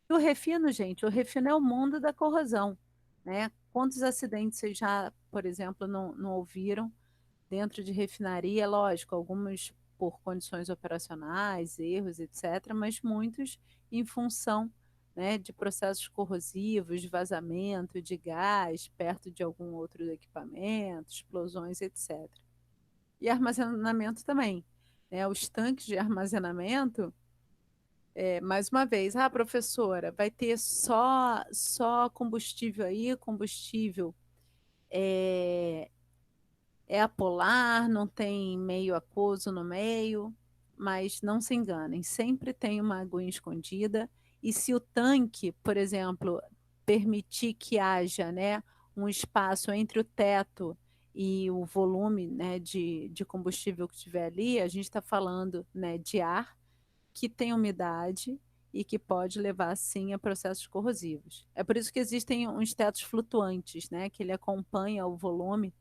A: E o refino, gente, o refino é o mundo da corrosão, né? Quantos acidentes vocês já, por exemplo, não ouviram dentro de refinaria? Lógico, alguns por condições operacionais, erros, etc., mas muitos em função, né, de processos corrosivos, de vazamento de gás perto de algum outro equipamento, explosões, etc. e armazenamento também. Né? Os tanques de armazenamento, mais uma vez, professora, vai ter só combustível aí, combustível é, é apolar, não tem meio aquoso no meio, mas não se enganem, sempre tem uma aguinha escondida. E se o tanque, por exemplo, permitir que haja, né, um espaço entre o teto e o volume, né, de combustível que estiver ali, a gente está falando, né, de ar que tem umidade e que pode levar, sim, a processos corrosivos. É por isso que existem uns tetos flutuantes, né, que ele acompanha o volume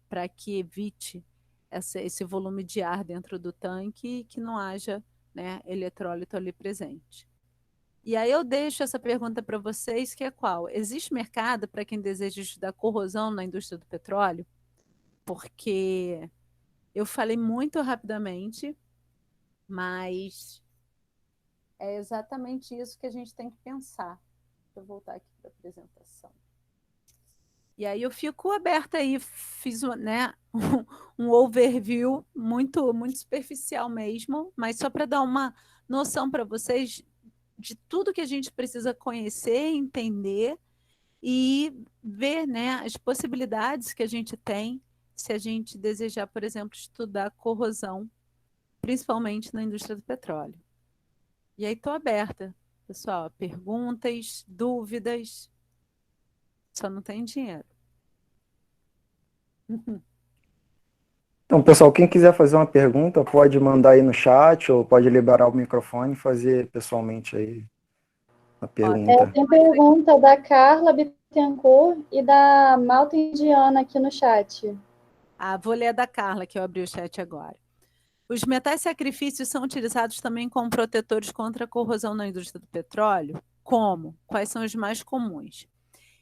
A: para que evite esse volume de ar dentro do tanque e que não haja, né, eletrólito ali presente. E aí eu deixo essa pergunta para vocês, que é qual? Existe mercado para quem deseja estudar corrosão na indústria do petróleo? Porque eu falei muito rapidamente, mas é exatamente isso que a gente tem que pensar. Deixa eu voltar aqui para a apresentação. E aí eu fico aberta aí, fiz né, um overview muito superficial mesmo, mas só para dar uma noção para vocês de tudo que a gente precisa conhecer, entender e ver, né, as possibilidades que a gente tem se a gente desejar, por exemplo, estudar corrosão, principalmente na indústria do petróleo. E aí estou aberta, pessoal, perguntas, dúvidas, só não tem dinheiro.
B: Então, pessoal, quem quiser fazer uma pergunta, pode mandar aí no chat ou pode liberar o microfone e fazer pessoalmente aí a pergunta.
C: Tem pergunta da Carla Bittencourt e da Malta Indiana aqui no chat.
A: Vou ler a da Carla, que eu abri o chat agora. Os metais sacrifícios são utilizados também como protetores contra a corrosão na indústria do petróleo? Como? Quais são os mais comuns?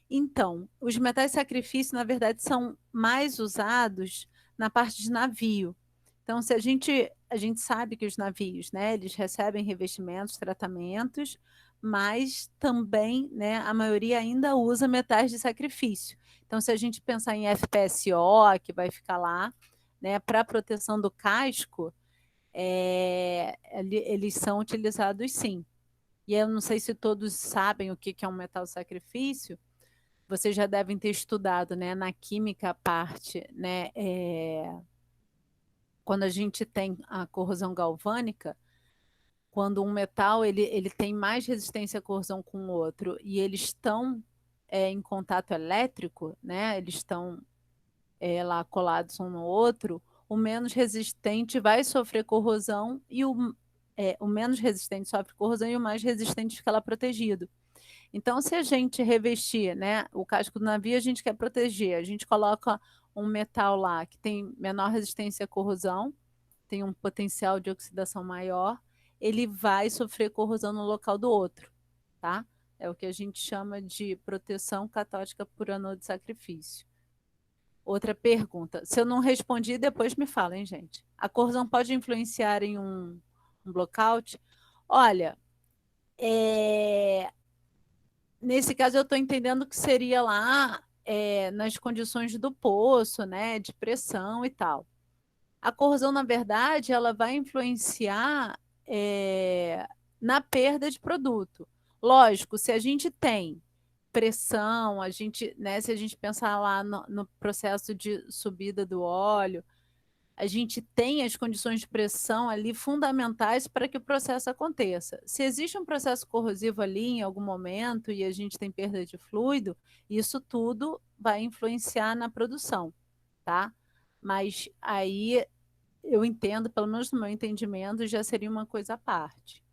A: Então, os metais sacrifícios, na verdade, são mais usados na parte de navio. Então, se a gente sabe que os navios, né, eles recebem revestimentos, tratamentos, mas também, né, a maioria ainda usa metais de sacrifício. Então, se a gente pensar em FPSO, que vai ficar lá, né, para proteção do casco, eles são utilizados sim. E eu não sei se todos sabem o que é um metal sacrifício. Vocês já devem ter estudado, né, na química a parte, né, quando a gente tem a corrosão galvânica, quando um metal ele tem mais resistência à corrosão com o outro e eles estão em contato elétrico, né, eles estão lá colados um no outro, o menos resistente vai sofrer corrosão e o menos resistente sofre corrosão e o mais resistente fica lá protegido. Então, se a gente revestir, né, o casco do navio, a gente quer proteger, a gente coloca um metal lá que tem menor resistência à corrosão, tem um potencial de oxidação maior, ele vai sofrer corrosão no local do outro, tá? É o que a gente chama de proteção catódica por anodo de sacrifício. Outra pergunta. Se eu não respondi, depois me fala, hein, gente? A corrosão pode influenciar em um blackout? Olha, nesse caso eu estou entendendo que seria lá nas condições do poço, né, de pressão e tal. A corrosão, na verdade, ela vai influenciar na perda de produto. Lógico, se a gente tem pressão, né, se a gente pensar lá no processo de subida do óleo, a gente tem as condições de pressão ali fundamentais para que o processo aconteça. Se existe um processo corrosivo ali em algum momento e a gente tem perda de fluido, isso tudo vai influenciar na produção, tá? Mas aí eu entendo, pelo menos no meu entendimento, já seria uma coisa à parte.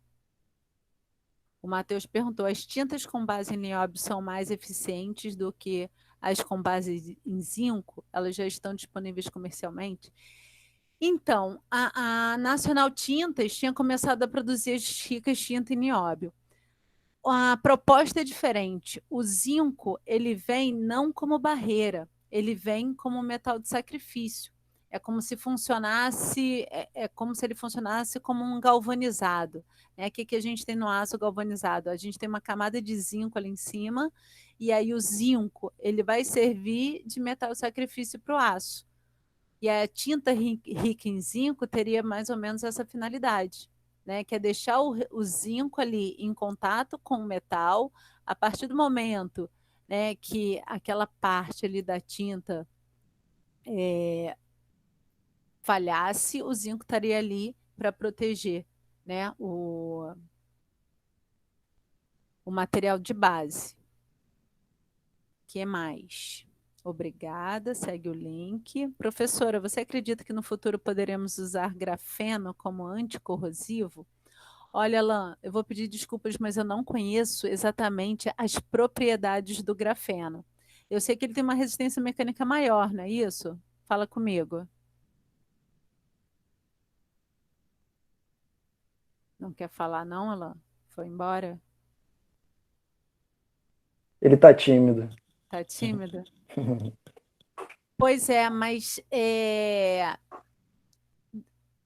A: O Matheus perguntou: as tintas com base em nióbio são mais eficientes do que as com base em zinco? Elas já estão disponíveis comercialmente? Então, a Nacional Tintas tinha começado a produzir as ricas tintas em nióbio. A proposta é diferente. O zinco, ele vem não como barreira, ele vem como metal de sacrifício. É como se funcionasse, como se ele funcionasse como um galvanizado. Né? O que a gente tem no aço galvanizado? A gente tem uma camada de zinco ali em cima, e aí o zinco ele vai servir de metal de sacrifício para o aço. E a tinta rica em zinco teria mais ou menos essa finalidade, né? Que é deixar o zinco ali em contato com o metal. A partir do momento, né, que aquela parte ali da tinta falhasse, o zinco estaria ali para proteger, né, o material de base. Que mais? Obrigada, segue o link. Professora, você acredita que no futuro poderemos usar grafeno como anticorrosivo? Olha, Alan, eu vou pedir desculpas, mas eu não conheço exatamente as propriedades do grafeno. Eu sei que ele tem uma resistência mecânica maior, não é isso? Fala comigo. Não quer falar, não, Alan? Foi embora?
B: Ele tá tímido.
A: Tá tímida? Pois é, mas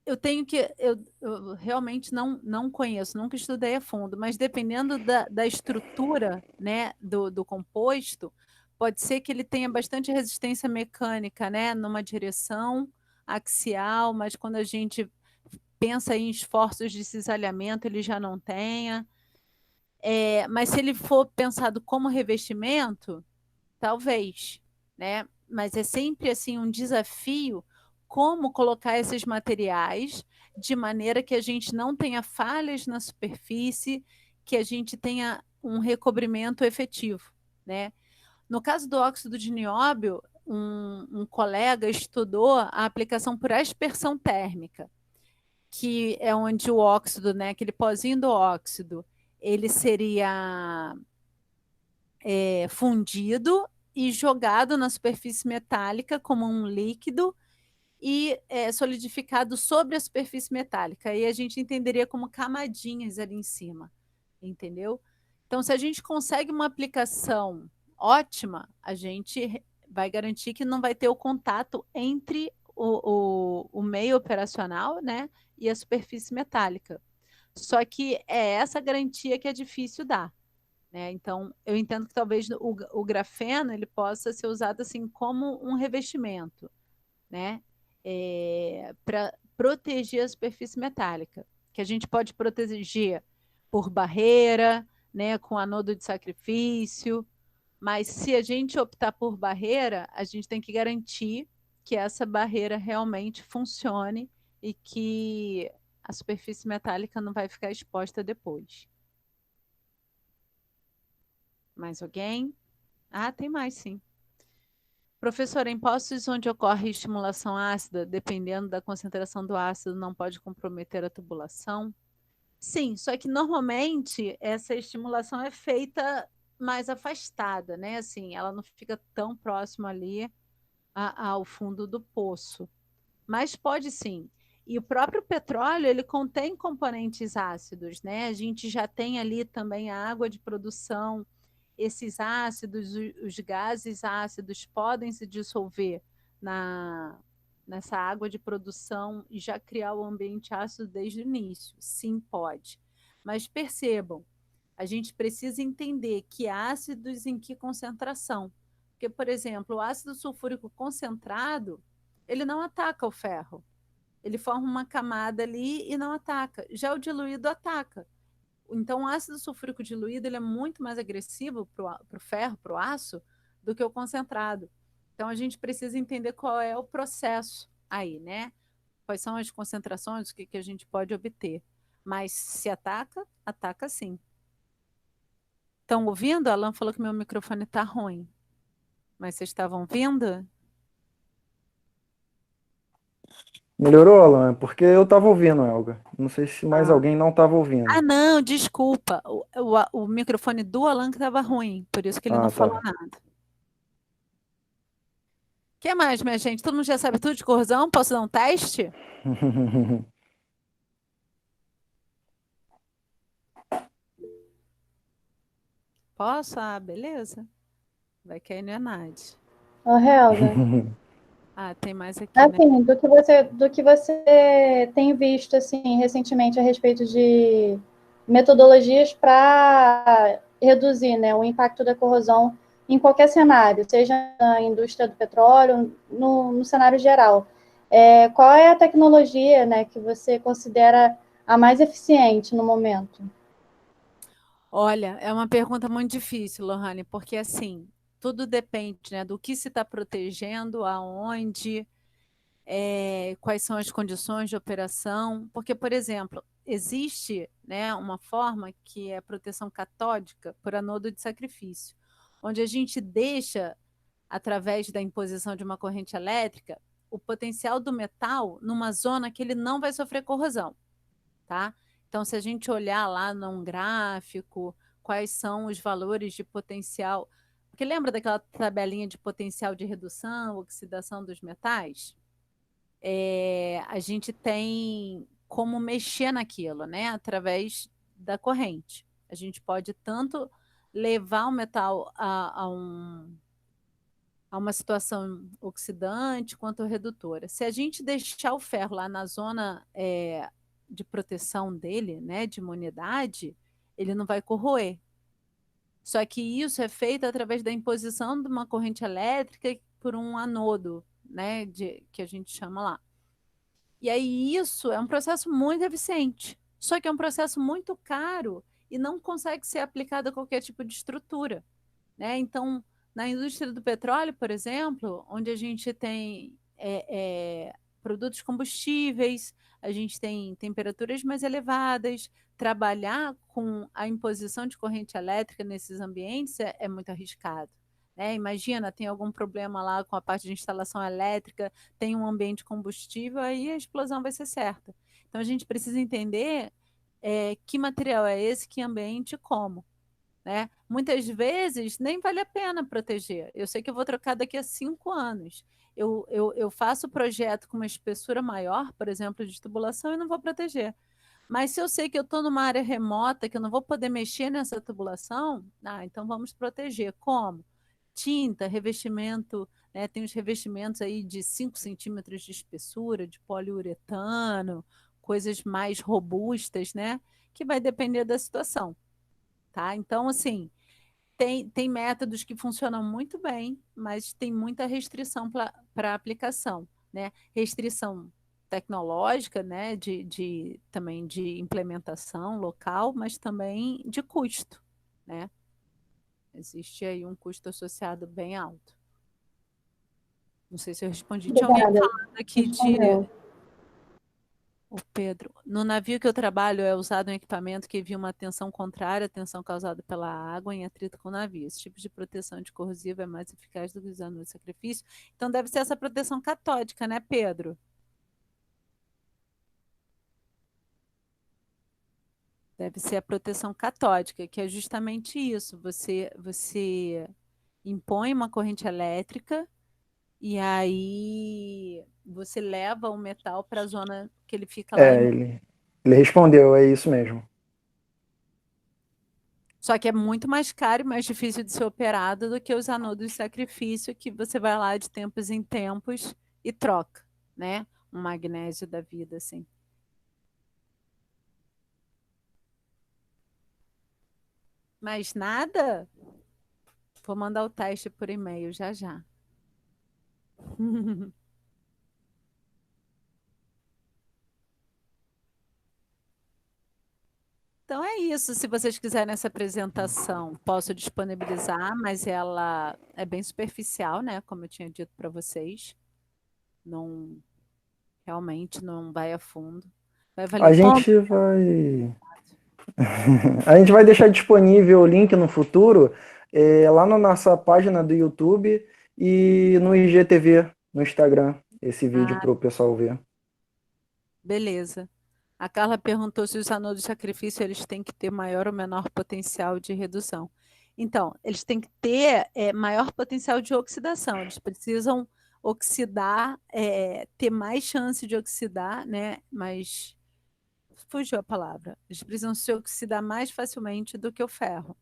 A: eu tenho que. Eu realmente não conheço, nunca estudei a fundo, mas dependendo da estrutura, né, do composto, pode ser que ele tenha bastante resistência mecânica, né, numa direção axial, mas quando a gente pensa em esforços de cisalhamento, ele já não tenha. Mas se ele for pensado como revestimento, talvez, né? Mas é sempre assim um desafio como colocar esses materiais de maneira que a gente não tenha falhas na superfície, que a gente tenha um recobrimento efetivo, né? No caso do óxido de nióbio, um colega estudou a aplicação por aspersão térmica, que é onde o óxido, né, aquele pozinho do óxido, ele seria fundido e jogado na superfície metálica como um líquido e solidificado sobre a superfície metálica. Aí a gente entenderia como camadinhas ali em cima, entendeu? Então, se a gente consegue uma aplicação ótima, a gente vai garantir que não vai ter o contato entre o meio operacional, né, e a superfície metálica. Só que é essa garantia que é difícil dar. Né? Então, eu entendo que talvez o grafeno ele possa ser usado assim como um revestimento, né? Para proteger a superfície metálica, que a gente pode proteger por barreira, né, com anodo de sacrifício, mas se a gente optar por barreira, a gente tem que garantir que essa barreira realmente funcione e que a superfície metálica não vai ficar exposta depois. Mais alguém? Ah, tem mais, sim. Professor, em postos onde ocorre estimulação ácida, dependendo da concentração do ácido, não pode comprometer a tubulação? Sim, só que normalmente essa estimulação é feita mais afastada, né? Assim, ela não fica tão próxima ali ao fundo do poço. Mas pode sim. E o próprio petróleo, ele contém componentes ácidos, né? A gente já tem ali também a água de produção. Esses ácidos, os gases ácidos podem se dissolver nessa água de produção e já criar o ambiente ácido desde o início. Sim, pode. Mas percebam, a gente precisa entender que ácidos em que concentração. Porque, por exemplo, o ácido sulfúrico concentrado, ele não ataca o ferro. Ele forma uma camada ali e não ataca. Já o diluído ataca. Então, o ácido sulfúrico diluído ele é muito mais agressivo para o ferro, para o aço, do que o concentrado. Então, a gente precisa entender qual é o processo aí, né? Quais são as concentrações, o que a gente pode obter. Mas se ataca, ataca sim. Estão ouvindo? A Alan falou que meu microfone está ruim. Mas vocês estavam ouvindo?
B: Melhorou, Alan? Porque eu estava ouvindo, Elga. Não sei se mais
A: Ah,
B: alguém não estava ouvindo.
A: não, desculpa. O microfone do Alan que estava ruim, por isso que ele não
B: Ah,
A: falou
B: tá.
A: nada. O que mais, minha gente? Todo mundo já sabe tudo de corrosão? Posso dar um teste? Posso? Ah, beleza. Vai cair no Enad.
C: Ô, Helga,
A: Ah, tem mais aqui, né?
C: assim, do que você tem visto assim recentemente a respeito de metodologias para reduzir, né, o impacto da corrosão em qualquer cenário, seja na indústria do petróleo, no cenário geral. qual é a tecnologia, né, que você considera a mais eficiente no momento?
A: Olha, é uma pergunta muito difícil, Lohane, porque assim, tudo depende, né, do que se está protegendo, aonde, quais são as condições de operação. Porque, por exemplo, existe, né, uma forma que é a proteção catódica por anodo de sacrifício, onde a gente deixa, através da imposição de uma corrente elétrica, o potencial do metal numa zona que ele não vai sofrer corrosão, tá? Então, se a gente olhar lá num gráfico, quais são os valores de potencial, porque lembra daquela tabelinha de potencial de redução, oxidação dos metais? A gente tem como mexer naquilo, né? Através da corrente. A gente pode tanto levar o metal a uma situação oxidante quanto redutora. Se a gente deixar o ferro lá na zona de proteção dele, né, de imunidade, ele não vai corroer. Só que isso é feito através da imposição de uma corrente elétrica por um anodo, né, que a gente chama lá. E aí isso é um processo muito eficiente, só que é um processo muito caro e não consegue ser aplicado a qualquer tipo de estrutura, né? Então, na indústria do petróleo, por exemplo, onde a gente tem produtos combustíveis, a gente tem temperaturas mais elevadas, trabalhar com a imposição de corrente elétrica nesses ambientes é muito arriscado. Né? Imagina, tem algum problema lá com a parte de instalação elétrica, tem um ambiente combustível, aí a explosão vai ser certa. Então a gente precisa entender que material é esse, que ambiente e como. Né? Muitas vezes nem vale a pena proteger. Eu sei que eu vou trocar daqui a 5 anos. Eu faço o projeto com uma espessura maior, por exemplo, de tubulação, e não vou proteger. Mas se eu sei que eu estou numa área remota, que eu não vou poder mexer nessa tubulação, então vamos proteger. Como? Tinta, revestimento, né? Tem os revestimentos aí de 5 centímetros de espessura, de poliuretano, coisas mais robustas, né? Que vai depender da situação. Tá? Então, assim, tem métodos que funcionam muito bem, mas tem muita restrição para aplicação, né? Restrição tecnológica, né? Também de implementação local, mas também de custo, né? Existe aí um custo associado bem alto. Não sei se eu respondi. Tinha alguém
C: Obrigada.
A: falando aqui
C: Respondeu.
A: O Pedro, no navio que eu trabalho é usado um equipamento que envia uma tensão contrária à tensão causada pela água em atrito com o navio. Esse tipo de proteção anticorrosiva é mais eficaz do que usando no sacrifício. Então deve ser essa proteção catódica, né, Pedro? Deve ser a proteção catódica, que é justamente isso. Você impõe uma corrente elétrica e aí você leva o metal para a zona que ele fica lá
B: É, ele respondeu, é isso mesmo.
A: Só que é muito mais caro e mais difícil de ser operado do que os anodos de sacrifício, que você vai lá de tempos em tempos e troca, né? Um magnésio da vida, assim. Mas nada? Vou mandar o teste por e-mail já já. Então é isso. Se vocês quiserem essa apresentação, posso disponibilizar, mas ela é bem superficial, né? Como eu tinha dito para vocês. Não, realmente não vai a fundo. Vai valer
B: A
A: um pouco.
B: gente vai. A gente vai deixar disponível o link no futuro, lá na nossa página do YouTube e no IGTV, no Instagram, esse vídeo
A: Ah,
B: para o pessoal ver.
A: beleza. A Carla perguntou se os anodos de sacrifício eles têm que ter maior ou menor potencial de redução. Então, eles têm que ter maior potencial de oxidação. Eles precisam oxidar, ter mais chance de oxidar, né? Mas fugiu a palavra. Eles precisam se oxidar mais facilmente do que o ferro.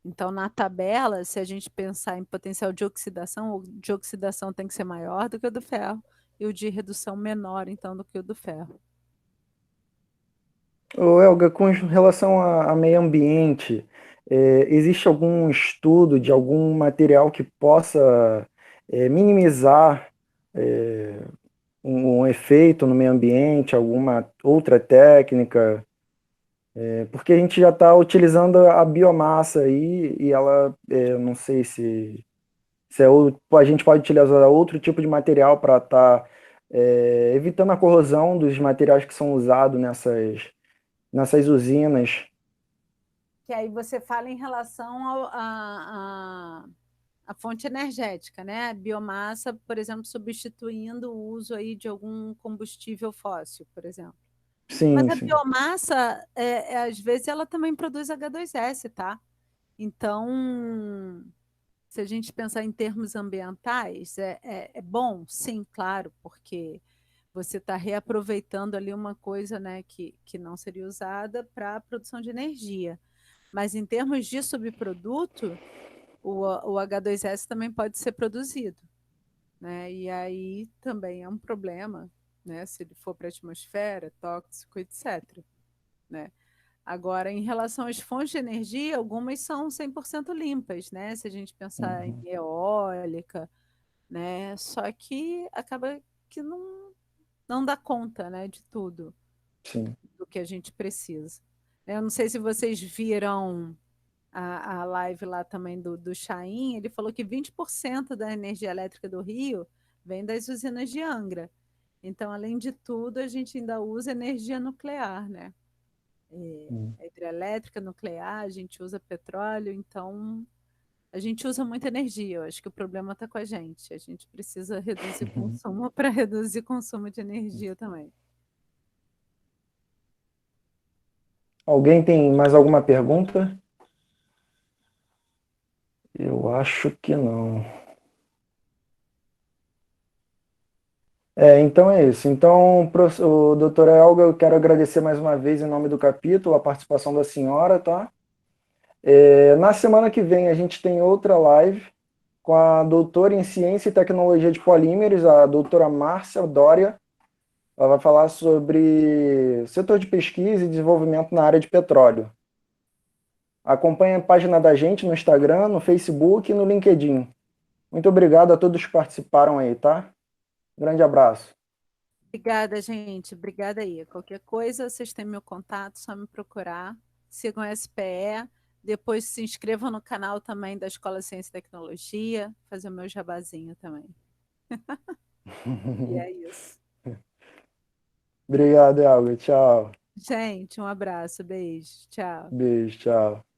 A: Então, na tabela, se a gente pensar em potencial de oxidação, o de oxidação tem que ser maior do que o do ferro e o de redução menor, então, do que o do ferro.
B: Ô, Elga, com relação a meio ambiente, existe algum estudo de algum material que possa minimizar um efeito no meio ambiente, alguma outra técnica, porque a gente já está utilizando a biomassa aí e ela, não sei se a gente pode utilizar outro tipo de material para estar evitando a corrosão dos materiais que são usados nessas usinas.
A: Que aí você fala em relação à fonte energética, né? A biomassa, por exemplo, substituindo o uso aí de algum combustível fóssil, por exemplo. Mas
B: Sim,
A: a
B: sim.
A: biomassa, às vezes, ela também produz H2S, tá? Então, se a gente pensar em termos ambientais, é bom, sim, claro, porque você está reaproveitando ali uma coisa, né, que não seria usada para a produção de energia. Mas em termos de subproduto, o H2S também pode ser produzido, né? E aí também é um problema, né? Se ele for para a atmosfera, tóxico, etc. Né? Agora, em relação às fontes de energia, algumas são 100% limpas, né? Se a gente pensar em
B: Uhum.
A: eólica, né? Só que acaba que não dá conta, né, de tudo
B: Sim.
A: do que a gente precisa. Eu não sei se vocês viram a live lá também do Chaim, ele falou que 20% da energia elétrica do Rio vem das usinas de Angra. Então, além de tudo, a gente ainda usa energia nuclear, né?
B: Uhum.
A: Hidrelétrica, nuclear, a gente usa petróleo, então a gente usa muita energia. Eu acho que o problema está com a gente. A gente precisa reduzir consumo para reduzir consumo de energia também.
B: Alguém tem mais alguma pergunta? Eu acho que não. Então é isso. Então, o doutora Elga, eu quero agradecer mais uma vez em nome do capítulo a participação da senhora, tá? Na semana que vem a gente tem outra live com a doutora em Ciência e Tecnologia de Polímeros, a doutora Márcia Dória. Ela vai falar sobre setor de pesquisa e desenvolvimento na área de petróleo. Acompanhe a página da gente no Instagram, no Facebook e no LinkedIn. Muito obrigado a todos que participaram aí, tá? Grande abraço.
A: Obrigada, gente. Obrigada aí. Qualquer coisa, vocês têm meu contato, só me procurar. Sigam o SPE. Depois se inscrevam no canal também da Escola Ciência e Tecnologia, fazer o meu jabazinho também. E é isso.
B: Obrigado, Elga. Tchau.
A: Gente, um abraço, beijo, tchau.
B: Beijo, tchau.